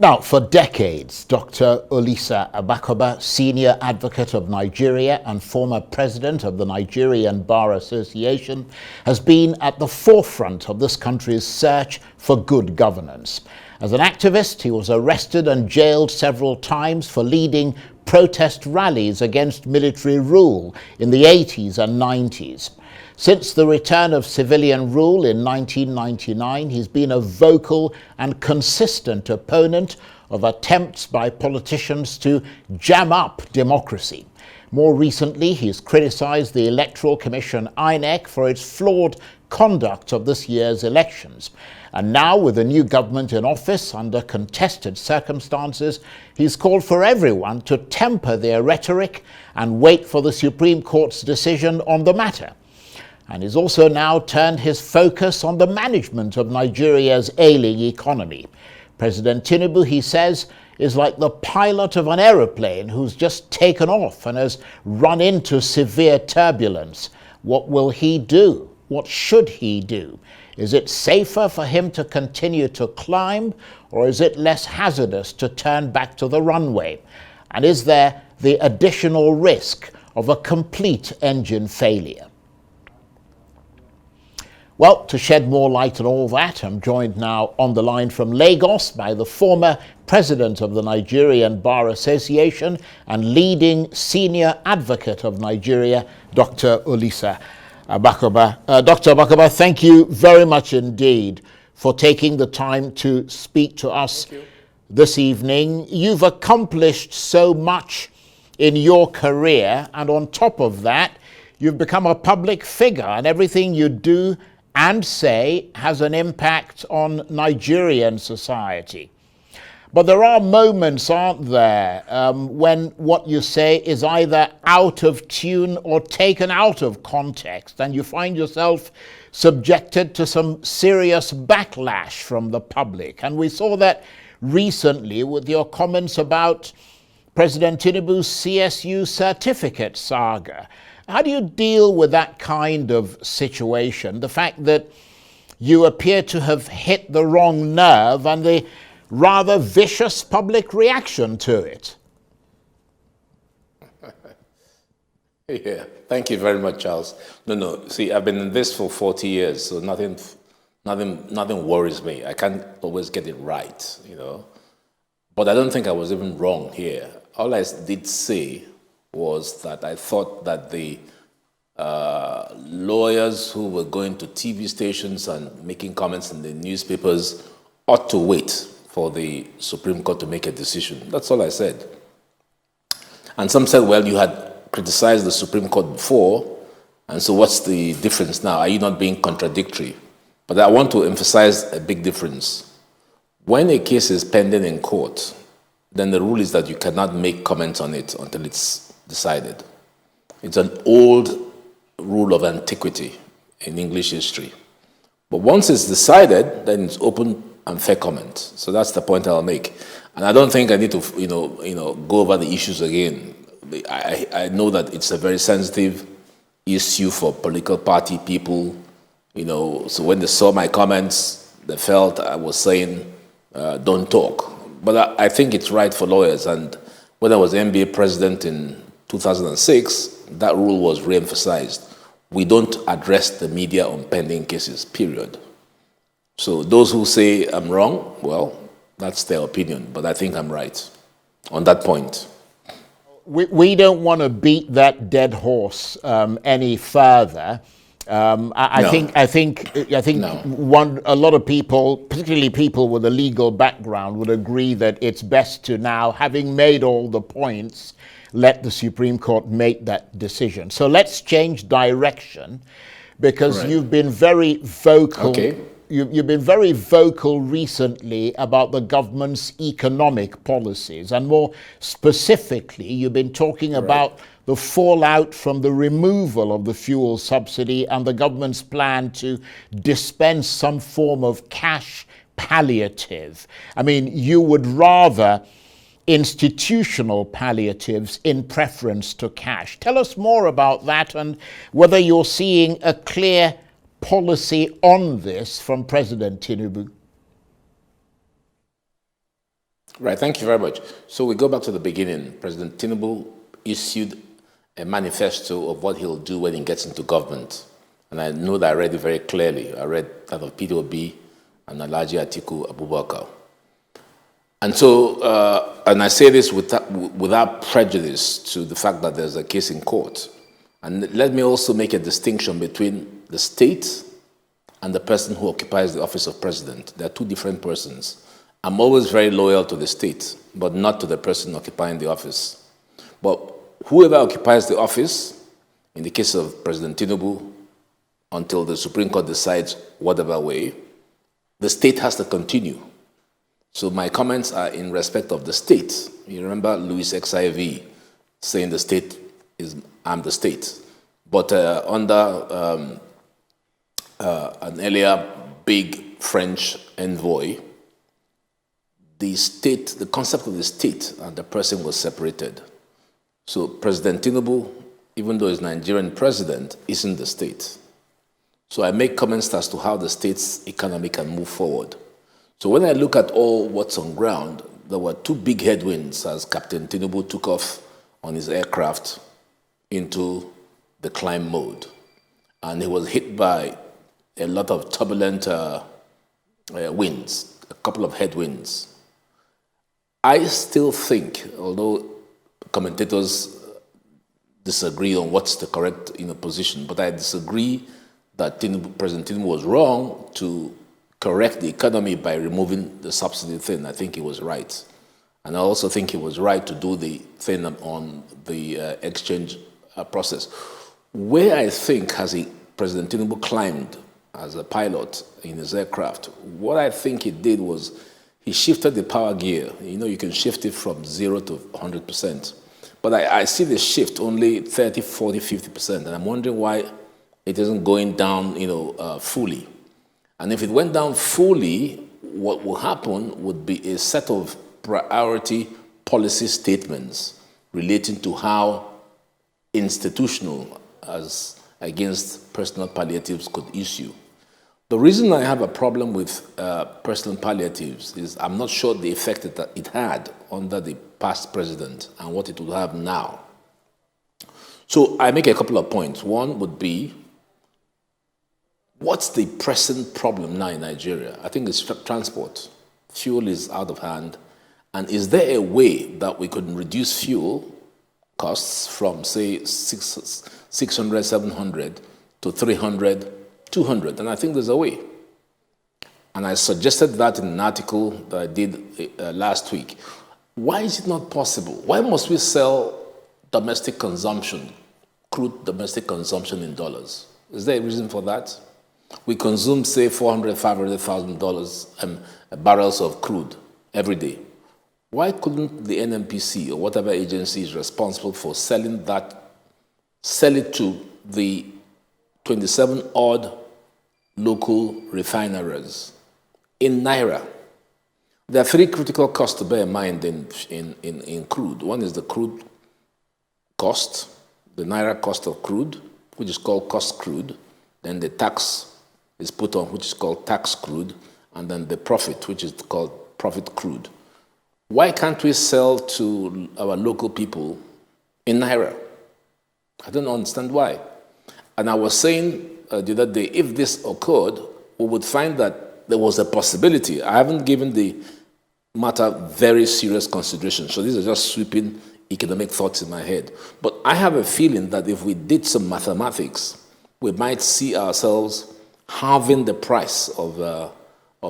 Now, for decades, Dr. Olisa Agbakoba, senior advocate of Nigeria and former president of the Nigerian Bar Association, has been at the forefront of this country's search for good governance. As an activist, he was arrested and jailed several times for leading protest rallies against military rule in the 80s and 90s. Since the return of civilian rule in 1999, he's been a vocal and consistent opponent of attempts by politicians to jam up democracy. More recently, he's criticized the Electoral Commission (INEC) for its flawed conduct of this year's elections. And now, with a new government in office under contested circumstances, he's called for everyone to temper their rhetoric and wait for the Supreme Court's decision on the matter. And he's also now turned his focus on the management of Nigeria's ailing economy. President Tinubu, he says, is like the pilot of an aeroplane who's just taken off and has run into severe turbulence. What will he do? What should he do? Is it safer for him to continue to climb, or is it less hazardous to turn back to the runway? And is there the additional risk of a complete engine failure? Well, to shed more light on all that, I'm joined now on the line from Lagos by the former president of the Nigerian Bar Association and leading senior advocate of Nigeria, Dr. Olisa Agbakoba. Dr. Agbakoba, thank you very much indeed for taking the time to speak to us this evening. You've accomplished so much in your career, and on top of that, you've become a public figure, and everything you do and say has an impact on Nigerian society. But there are moments, aren't there, when what you say is either out of tune or taken out of context, and you find yourself subjected to some serious backlash from the public. And we saw that recently with your comments about President Tinubu's CSU certificate saga. How do you deal with that kind of situation? The fact that you appear to have hit the wrong nerve and the rather vicious public reaction to it. Yeah, thank you very much, Charles. No, see, I've been in this for 40 years, so nothing worries me. I can't always get it right, you know. But I don't think I was even wrong here. All I did say was that I thought that the lawyers who were going to TV stations and making comments in the newspapers ought to wait for the Supreme Court to make a decision. That's all I said. And some said, well, you had criticized the Supreme Court before, and so what's the difference now? Are you not being contradictory? But I want to emphasize a big difference. When a case is pending in court, then the rule is that you cannot make comments on it until it's decided. It's an old rule of antiquity in English history. But once it's decided, then it's open and fair comment. So that's the point I'll make. And I don't think I need to, go over the issues again. I know that it's a very sensitive issue for political party people, so when they saw my comments, they felt I was saying, don't talk. But I think it's right for lawyers. And when I was NBA president in 2006, that rule was re-emphasized. We don't address the media on pending cases, period. So those who say I'm wrong, well, that's their opinion, but I think I'm right on that point. We don't want to beat that dead horse any further. I think a lot of people, particularly people with a legal background, would agree that it's best to now, having made all the points, let the Supreme Court make that decision. So let's change direction, because you've been very vocal. Okay. You've been very vocal recently about the government's economic policies, and more specifically, you've been talking about the fallout from the removal of the fuel subsidy and the government's plan to dispense some form of cash palliative. I mean, you would rather institutional palliatives in preference to cash. Tell us more about that and whether you're seeing a clear policy on this from President Tinubu. Right, thank you very much. So we go back to the beginning. President Tinubu issued a manifesto of what he'll do when he gets into government. And I know that I read it very clearly. I read that of Peter Obi and Alhaji Atiku Abubakar. And so, and I say this without prejudice to the fact that there's a case in court. And let me also make a distinction between the state and the person who occupies the office of president. They're two different persons. I'm always very loyal to the state, but not to the person occupying the office. But whoever occupies the office, in the case of President Tinubu, until the Supreme Court decides whatever way, the state has to continue. So my comments are in respect of the state. You remember Louis XIV saying the state is, I'm the state. But under an earlier big French envoy, the state, the concept of the state and the person was separated. So President Tinubu, even though he's Nigerian president, isn't the state. So I make comments as to how the state's economy can move forward. So when I look at all what's on ground, there were two big headwinds as Captain Tinubu took off on his aircraft into the climb mode. And he was hit by a lot of turbulent winds, a couple of headwinds. I still think, although commentators disagree on what's the correct position, but I disagree that President Tinubu was wrong to correct the economy by removing the subsidy thing. I think he was right. And I also think he was right to do the thing on the exchange process. Where I think President Tinubu climbed as a pilot in his aircraft, what I think he did was he shifted the power gear. You can shift it from 0 to 100%. But I see the shift only 30, 40, 50%. And I'm wondering why it isn't going down, fully. And if it went down fully, what will happen would be a set of priority policy statements relating to how institutional as against personal palliatives could issue. The reason I have a problem with personal palliatives is I'm not sure the effect that it had under the past president and what it will have now. So I make a couple of points. One would be, what's the present problem now in Nigeria? I think it's transport. Fuel is out of hand. And is there a way that we could reduce fuel costs from, say, 600, 700 to 300, 200? And I think there's a way. And I suggested that in an article that I did last week. Why is it not possible? Why must we sell domestic consumption, crude domestic consumption in dollars? Is there a reason for that? We consume, say, $400,000, $500,000 barrels of crude every day. Why couldn't the NNPC or whatever agency is responsible for selling that, sell it to the 27 odd local refineries in Naira? There are three critical costs to bear in mind in crude. One is the crude cost, the Naira cost of crude, which is called cost crude. Then the tax is put on, which is called tax crude, and then the profit, which is called profit crude. Why can't we sell to our local people in Naira? I don't understand why. And I was saying the other day, if this occurred, we would find that there was a possibility. I haven't given the matter very serious consideration, so these are just sweeping economic thoughts in my head. But I have a feeling that if we did some mathematics, we might see ourselves halving the price of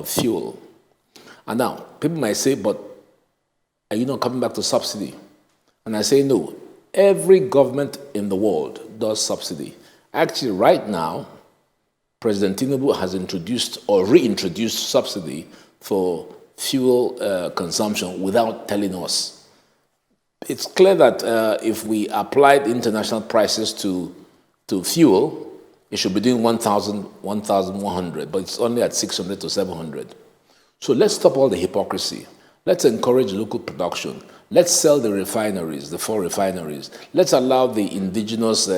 fuel. And now, people might say, but are you not coming back to subsidy? And I say, no. Every government in the world does subsidy. Actually, right now, President Tinubu has introduced or reintroduced subsidy for fuel consumption without telling us. It's clear that if we applied international prices to fuel, it should be doing 1,000, 1,100, but it's only at 600 to 700. So let's stop all the hypocrisy. Let's encourage local production. Let's sell the refineries, the 4 refineries. Let's allow the indigenous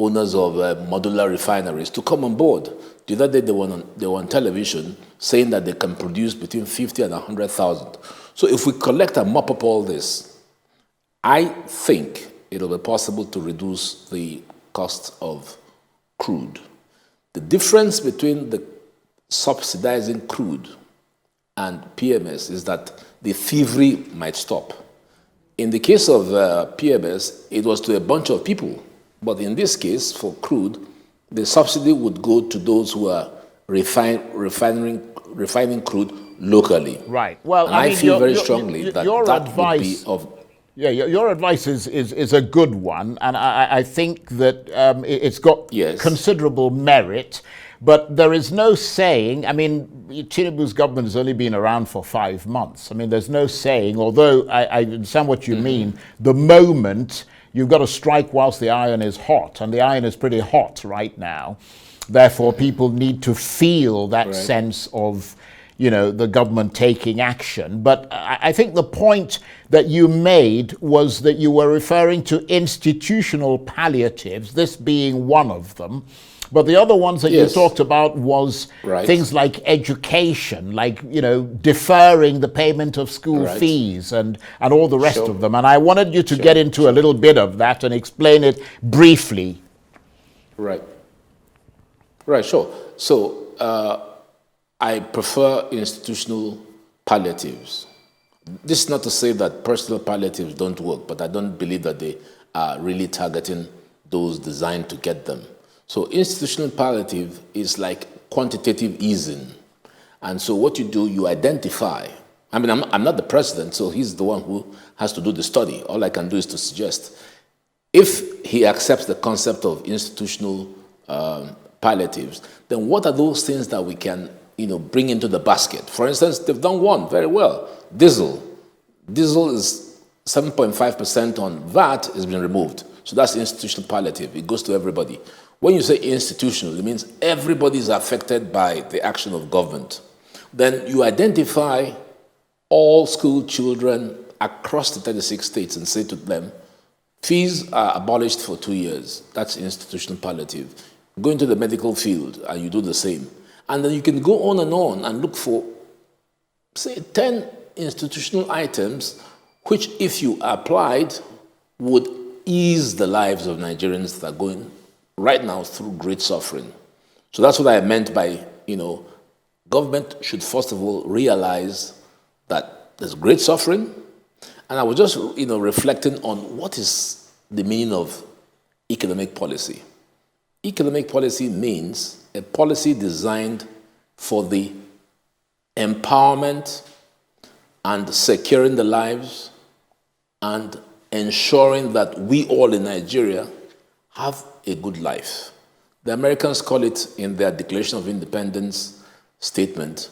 owners of modular refineries to come on board. The other day they were on television saying that they can produce between 50 and 100,000. So if we collect and mop up all this, I think it will be possible to reduce the cost of crude. The difference between the subsidizing crude and PMS is that the thievery might stop. In the case of PMS, it was to a bunch of people. But in this case, for crude, the subsidy would go to those who are refining crude locally. Right. Well, and I feel very strongly that your that advice, would be of... Yeah, your advice is a good one, and I think that it's got considerable merit. But there is no saying, I mean, Tinubu's government has only been around for 5 months. I mean, there's no saying, although I understand what you mean, the moment you've got to strike whilst the iron is hot, and the iron is pretty hot right now. Therefore, people need to feel that sense of, you know, the government taking action. But I think the point that you made was that you were referring to institutional palliatives, this being one of them. But the other ones that you talked about was things like education, like, you know, deferring the payment of school fees and all the rest of them. And I wanted you to get into a little bit of that and explain it briefly. Right, sure. So I prefer institutional palliatives. This is not to say that personal palliatives don't work, but I don't believe that they are really targeting those designed to get them. So institutional palliative is like quantitative easing. And so what you do, you identify. I mean, I'm not the president, so he's the one who has to do the study. All I can do is to suggest. If he accepts the concept of institutional palliatives, then what are those things that we can, you know, bring into the basket? For instance, they've done one very well. Diesel. Diesel is 7.5% on VAT has been removed. So that's institutional palliative. It goes to everybody. When you say institutional, it means everybody is affected by the action of government. Then you identify all school children across the 36 states and say to them, fees are abolished for 2 years. That's institutional palliative. Go into the medical field and you do the same. And then you can go on and look for, say, 10 institutional items which, if you applied, would ease the lives of Nigerians that are going right now through great suffering. So that's what I meant by, you know, government should first of all realize that there's great suffering. And I was just, you know, reflecting on what is the meaning of economic policy. Economic policy means a policy designed for the empowerment and securing the lives and ensuring that we all in Nigeria have a good life. The Americans call it, in their Declaration of Independence statement,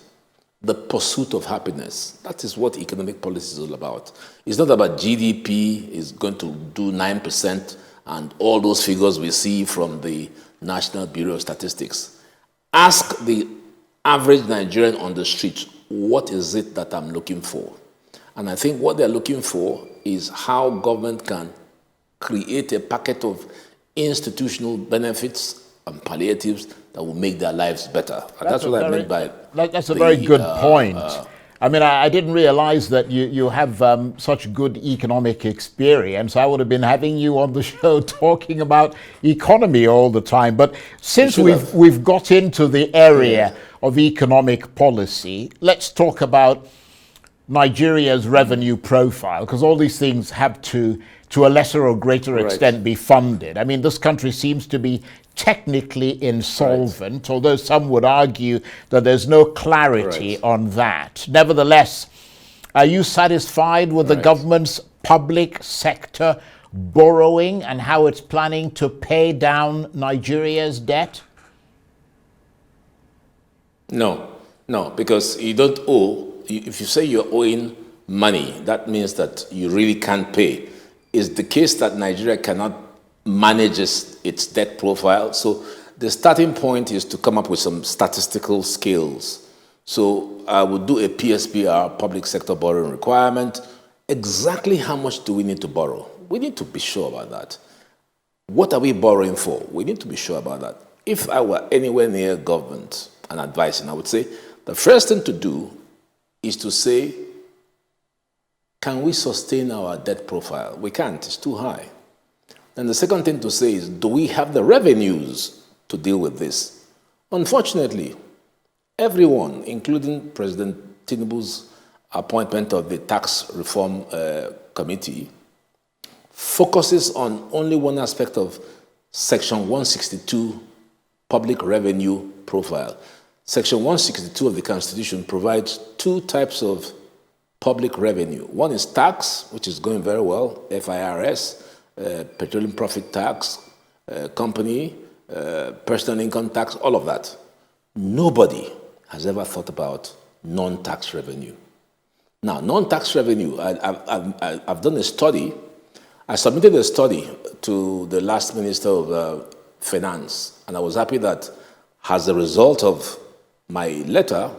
the pursuit of happiness. That is what economic policy is all about. It's not about GDP is going to do 9% and all those figures we see from the National Bureau of Statistics. Ask the average Nigerian on the street, what is it that I'm looking for? And I think what they're looking for is how government can create a packet of institutional benefits and palliatives that will make their lives better. And that's what I meant by... That's a very good point. I mean, I didn't realize that you have such good economic experience. I would have been having you on the show talking about economy all the time. But since we've got into the area of economic policy, let's talk about Nigeria's revenue profile, because all these things have to a lesser or greater extent be funded. I mean, this country seems to be technically insolvent, although some would argue that there's no clarity on that. Nevertheless, are you satisfied with the government's public sector borrowing and how it's planning to pay down Nigeria's debt? No, because you don't owe. If you say you're owing money, that means that you really can't pay. It's the case that Nigeria cannot manage its debt profile. So the starting point is to come up with some statistical scales. So I would do a PSBR, public sector borrowing requirement. Exactly how much do we need to borrow? We need to be sure about that. What are we borrowing for? We need to be sure about that. If I were anywhere near government and advising, I would say the first thing to do is to say, can we sustain our debt profile? We can't, it's too high. Then the second thing to say is, do we have the revenues to deal with this? Unfortunately, everyone, including President Tinubu's appointment of the tax reform committee, focuses on only one aspect of Section 162 public revenue profile. Section 162 of the Constitution provides two types of public revenue. One is tax, which is going very well, FIRS, petroleum profit tax, company, personal income tax, all of that. Nobody has ever thought about non-tax revenue. Now, non-tax revenue, I've done a study. I submitted a study to the last Minister of Finance, and I was happy that as a result of my letter,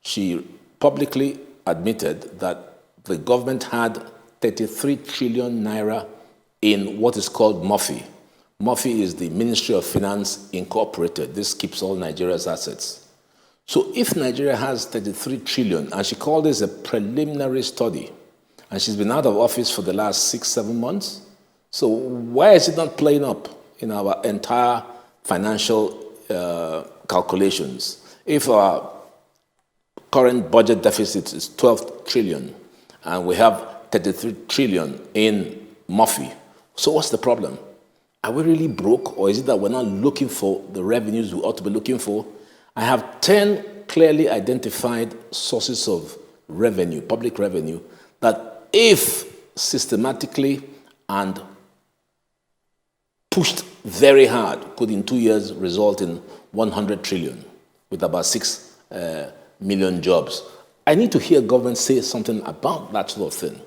she publicly admitted that the government had 33 trillion naira in what is called MOFI. MOFI is the Ministry of Finance Incorporated. This keeps all Nigeria's assets. So if Nigeria has 33 trillion, and she called this a preliminary study, and she's been out of office for the last 6-7 months, so why is it not playing up in our entire financial calculations? If our current budget deficit is 12 trillion, and we have 33 trillion in MOFI, so what's the problem? Are we really broke, or is it that we're not looking for the revenues we ought to be looking for? I have 10 clearly identified sources of revenue, public revenue, that if systematically and pushed very hard, could in 2 years result in 100 trillion with about 6 million jobs. I need to hear government say something about that sort of thing.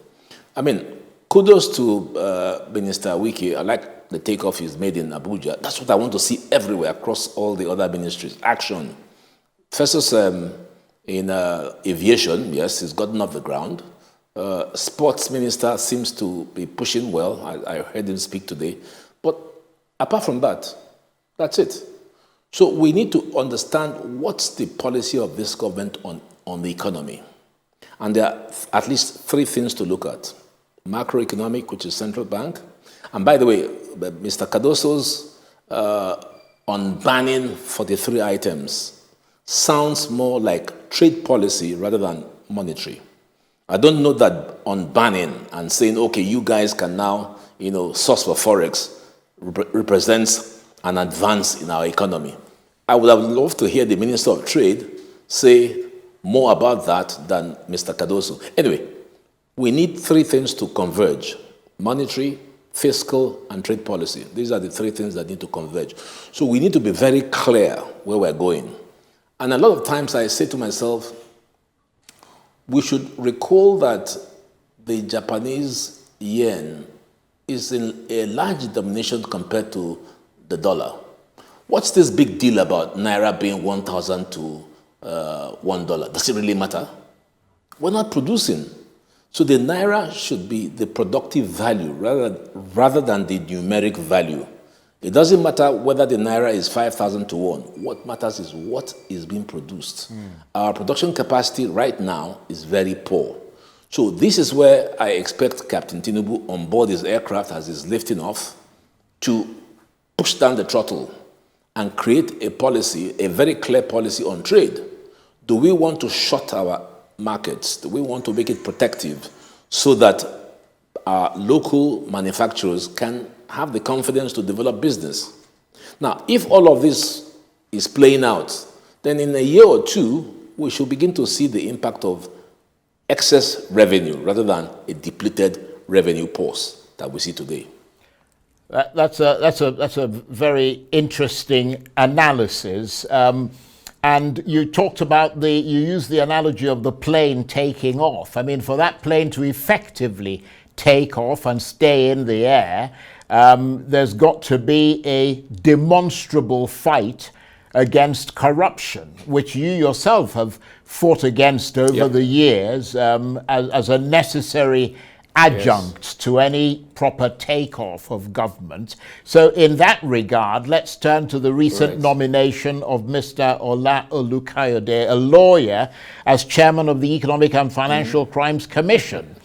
I mean, kudos to Minister Wiki. I like the takeoff he's made in Abuja. That's what I want to see everywhere across all the other ministries. Action. First, in aviation, yes, he's gotten off the ground. Sports minister seems to be pushing well. I heard him speak today. But apart from that, that's it. So we need to understand what's the policy of this government on the economy. And there are at least 3 things to look at. Macroeconomic, which is central bank. And by the way, Mr. Cardoso's unbanning 43 items sounds more like trade policy rather than monetary. I don't know that unbanning and saying, okay, you guys can now, source for Forex represents an advance in our economy. I would have loved to hear the Minister of Trade say more about that than Mr. Cardoso. Anyway, we need 3 things to converge: monetary, fiscal, and trade policy. These are the 3 things that need to converge. So we need to be very clear where we're going. And a lot of times I say to myself, we should recall that the Japanese yen is in a large domination compared to the dollar. What's this big deal about Naira being 1,000 to $1? Does it really matter? We're not producing. So the Naira should be the productive value rather than the numeric value. It doesn't matter whether the Naira is 5,000 to 1. What matters is what is being produced. Our production capacity right now is very poor. So this is where I expect Captain Tinubu on board his aircraft as he's lifting off to push down the throttle and create a policy, a very clear policy on trade. Do we want to shut our markets? Do we want to make it protective so that our local manufacturers can have the confidence to develop business? Now, if all of this is playing out, then in a year or 2, we should begin to see the impact of excess revenue rather than a depleted revenue pause that we see today. That's a very interesting analysis. And you talked about you used the analogy of the plane taking off. I mean, for that plane to effectively take off and stay in the air, there's got to be a demonstrable fight against corruption, which you yourself have fought against over the years as a necessary adjunct to any proper takeoff of government. So in that regard, let's turn to the recent nomination of Mr. Ola Olukayode, a lawyer, as chairman of the Economic and Financial Crimes Commission,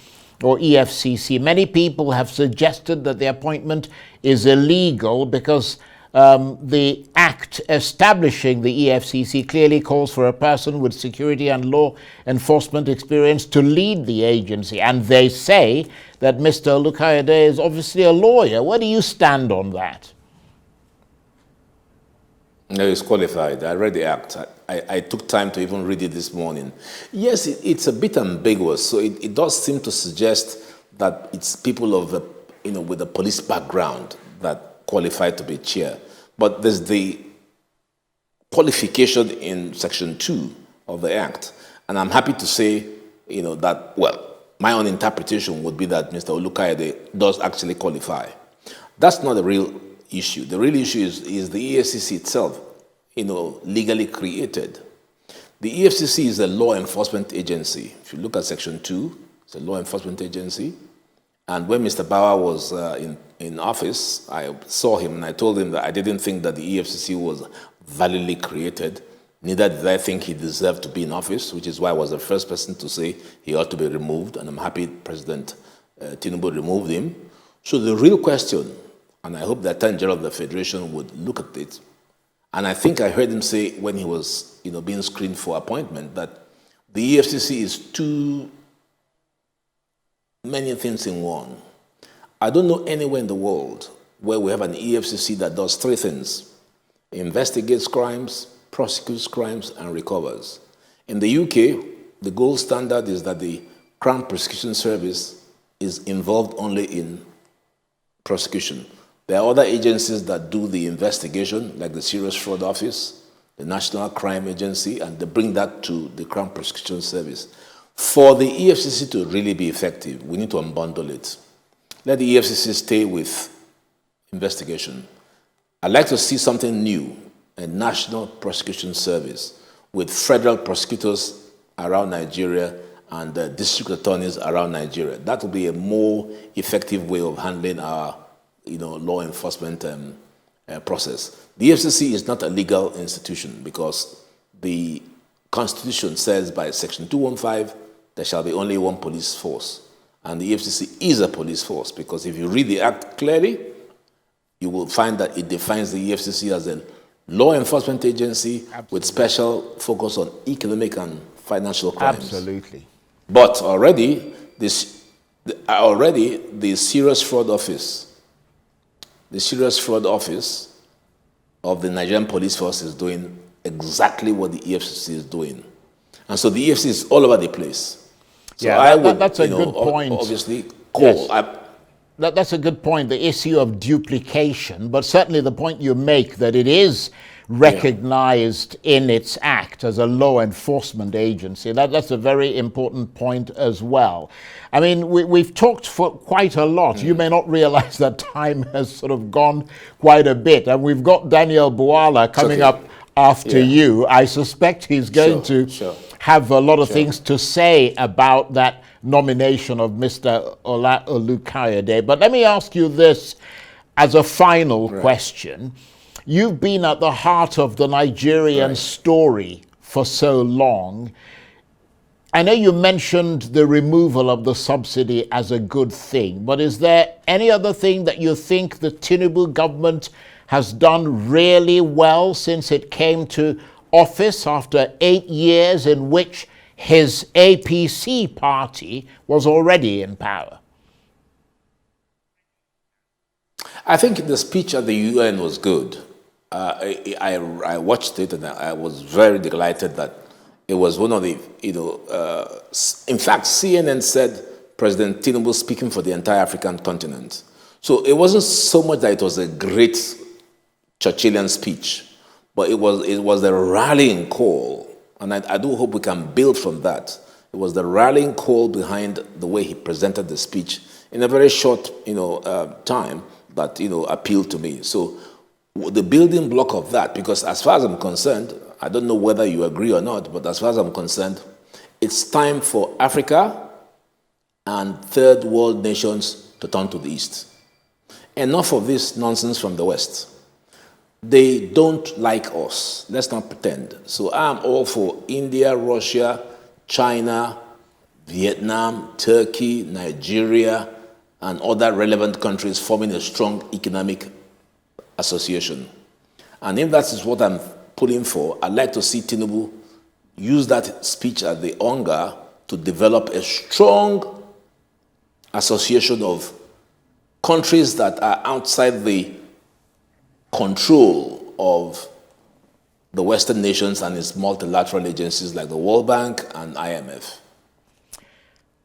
or EFCC. Many people have suggested that the appointment is illegal because the act establishing the EFCC clearly calls for a person with security and law enforcement experience to lead the agency. And they say that Mr. Olukayode is obviously a lawyer. Where do you stand on that? No, he's qualified. I read the act. I took time to even read it this morning. Yes, it's a bit ambiguous. So it does seem to suggest that it's people of with a police background that qualify to be chair. But there's the qualification in Section 2 of the Act. And I'm happy to say, that, well, my own interpretation would be that Mr. Olukayode does actually qualify. That's not the real issue. The real issue is the EFCC itself, legally created. The EFCC is a law enforcement agency. If you look at Section 2, it's a law enforcement agency. And when Mr. Bauer was in office, I saw him and I told him that I didn't think that the EFCC was validly created. Neither did I think he deserved to be in office, which is why I was the first person to say he ought to be removed. And I'm happy President Tinubu removed him. So the real question, and I hope the Attorney General of the Federation would look at it, and I think I heard him say when he was being screened for appointment that the EFCC is too many things in one. I don't know anywhere in the world where we have an EFCC that does three things: investigates crimes, prosecutes crimes, and recovers. In the UK, the gold standard is that the Crown Prosecution Service is involved only in prosecution. There are other agencies that do the investigation, like the Serious Fraud Office, the National Crime Agency, and they bring that to the Crown Prosecution Service. For the EFCC to really be effective, we need to unbundle it. Let the EFCC stay with investigation. I'd like to see something new, a National Prosecution Service with federal prosecutors around Nigeria and district attorneys around Nigeria. That will be a more effective way of handling our law enforcement process. The EFCC is not a legal institution because the Constitution says by Section 215 there shall be only one police force. And the EFCC is a police force because if you read the Act clearly, you will find that it defines the EFCC as a law enforcement agency with special focus on economic and financial crimes. Absolutely. But already the Serious Fraud Office, of the Nigerian Police Force is doing exactly what the EFCC is doing. And so the EFCC is all over the place. So that's a good point. Obviously, call. Yes. That's a good point, the issue of duplication, but certainly the point you make that it is recognized in its act as a law enforcement agency. That's a very important point as well. I mean, we've talked for quite a lot. You may not realize that time has sort of gone quite a bit, and we've got Daniel Buala coming up after you. I suspect he's going to have a lot of things to say about that nomination of Mr. Ola Olukayode. But let me ask you this as a final question. You've been at the heart of the Nigerian story for so long. I know you mentioned the removal of the subsidy as a good thing, but is there any other thing that you think the Tinubu government has done really well since it came to office after 8 years in which his APC party was already in power? I think the speech at the UN was good. I watched it and I was very delighted that it was one of the, in fact, CNN said President Tinubu speaking for the entire African continent. So it wasn't so much that it was a great Churchillian speech, but it was the rallying call, and I do hope we can build from that. It was the rallying call behind the way he presented the speech in a very short, time that, appealed to me. So the building block of that, because as far as I'm concerned, I don't know whether you agree or not, but as far as I'm concerned, it's time for Africa and third world nations to turn to the East. Enough of this nonsense from the West. They don't like us. Let's not pretend. So I'm all for India, Russia, China, Vietnam, Turkey, Nigeria, and other relevant countries forming a strong economic association. And if that is what I'm pulling for, I'd like to see Tinubu use that speech at the UNGA to develop a strong association of countries that are outside the control of the Western nations and its multilateral agencies like the World Bank and IMF.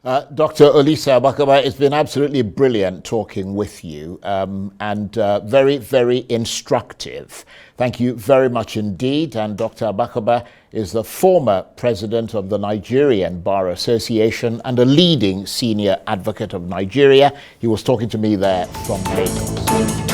Dr. Olisa Agbakoba, it's been absolutely brilliant talking with you and very, very instructive. Thank you very much indeed. And Dr. Agbakoba is the former president of the Nigerian Bar Association and a leading senior advocate of Nigeria. He was talking to me there from Lagos.